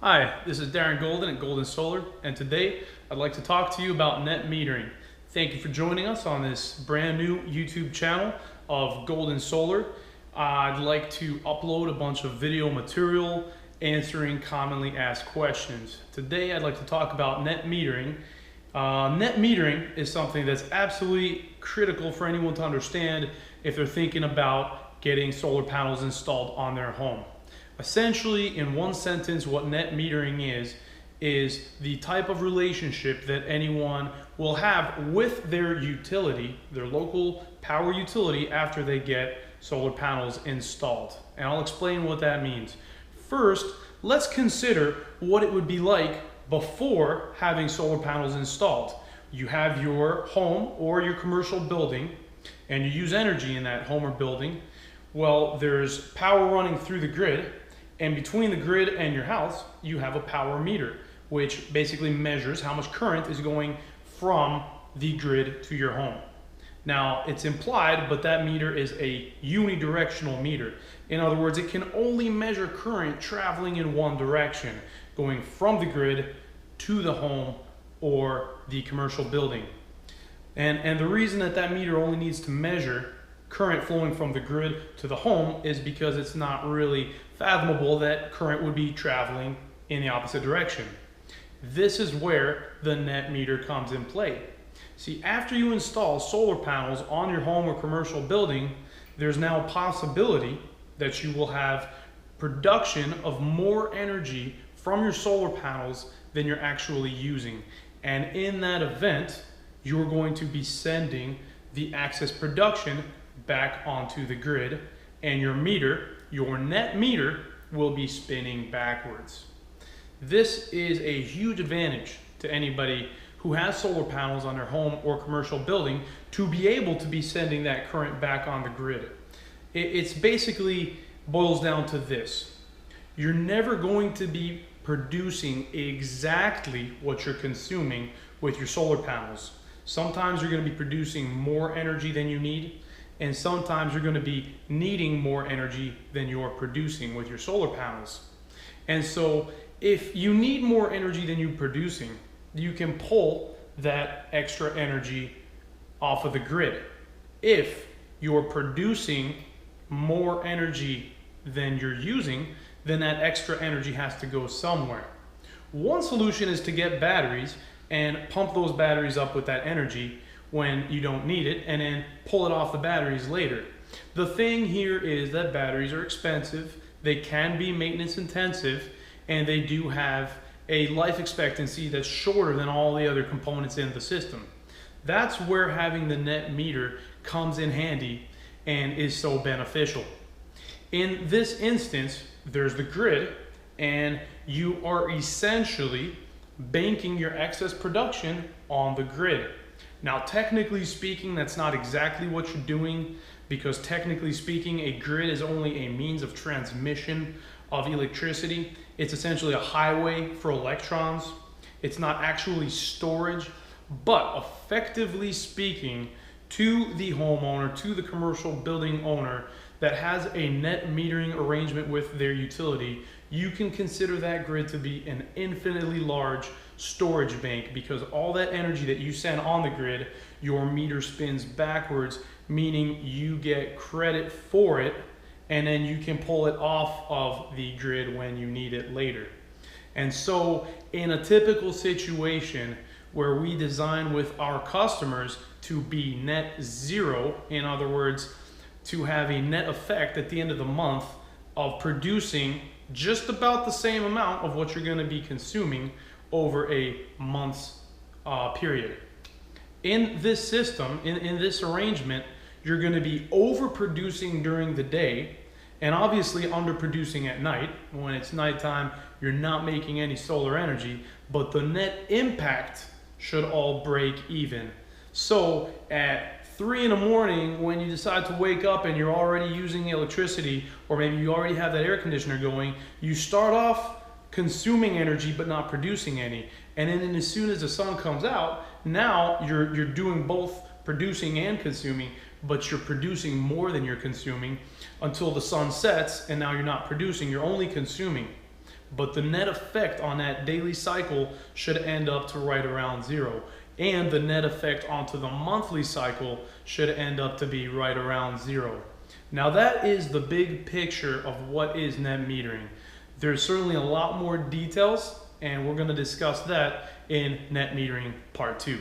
Hi, this is Darren Goldin at Goldin Solar, and today I'd like to talk to you about net metering. Thank you for joining us on this brand new YouTube channel of Goldin Solar. I'd like to upload a bunch of video material answering commonly asked questions. Today I'd like to talk about net metering. Net metering is something that's absolutely critical for anyone to understand if they're thinking about getting solar panels installed on their home. Essentially, in one sentence, what net metering is the type of relationship that anyone will have with their utility, their local power utility, after they get solar panels installed. And I'll explain what that means. First, let's consider what it would be like before having solar panels installed. You have your home or your commercial building, and you use energy in that home or building. Well, there's power running through the grid, and between the grid and your house, you have a power meter, which basically measures how much current is going from the grid to your home. Now, it's implied, but that meter is a unidirectional meter. In other words, it can only measure current traveling in one direction, going from the grid to the home or the commercial building. And the reason that meter only needs to measure current flowing from the grid to the home is because it's not really fathomable that current would be traveling in the opposite direction. This is where the net meter comes in play. See, after you install solar panels on your home or commercial building, there's now a possibility that you will have production of more energy from your solar panels than you're actually using. And in that event, you're going to be sending the excess production back onto the grid, and your meter, your net meter, will be spinning backwards. This is a huge advantage to anybody who has solar panels on their home or commercial building to be able to be sending that current back on the grid. It's basically boils down to this. You're never going to be producing exactly what you're consuming with your solar panels. Sometimes you're going to be producing more energy than you need, and sometimes you're going to be needing more energy than you're producing with your solar panels. And so if you need more energy than you're producing, you can pull that extra energy off of the grid. If you're producing more energy than you're using, then that extra energy has to go somewhere. One solution is to get batteries and pump those batteries up with that energy when you don't need it, and then pull it off the batteries later. The thing here is that batteries are expensive, they can be maintenance intensive, and they do have a life expectancy that's shorter than all the other components in the system. That's where having the net meter comes in handy and is so beneficial. In this instance, there's the grid, and you are essentially banking your excess production on the grid. Now, technically speaking, that's not exactly what you're doing, because technically speaking, a grid is only a means of transmission of electricity. It's essentially a highway for electrons. It's not actually storage, but effectively speaking, to the homeowner, to the commercial building owner that has a net metering arrangement with their utility, you can consider that grid to be an infinitely large storage bank, because all that energy that you send on the grid, your meter spins backwards, meaning you get credit for it, and then you can pull it off of the grid when you need it later. And so in a typical situation where we design with our customers to be net zero, in other words, to have a net effect at the end of the month of producing just about the same amount of what you're going to be consuming over a month's period. In this system, in this arrangement, you're going to be overproducing during the day and obviously underproducing at night. When it's nighttime, you're not making any solar energy, but the net impact should all break even. So at 3 in the morning, when you decide to wake up and you're already using electricity, or maybe you already have that air conditioner going, you start off consuming energy but not producing any. And then as soon as the sun comes out, now you're doing both producing and consuming, but you're producing more than you're consuming until the sun sets, and now you're not producing, you're only consuming. but the net effect on that daily cycle should end up to right around 0. And the net effect onto the monthly cycle should end up to be right around 0. Now that is the big picture of what is net metering. There's certainly a lot more details, and we're going to discuss that in net metering part 2.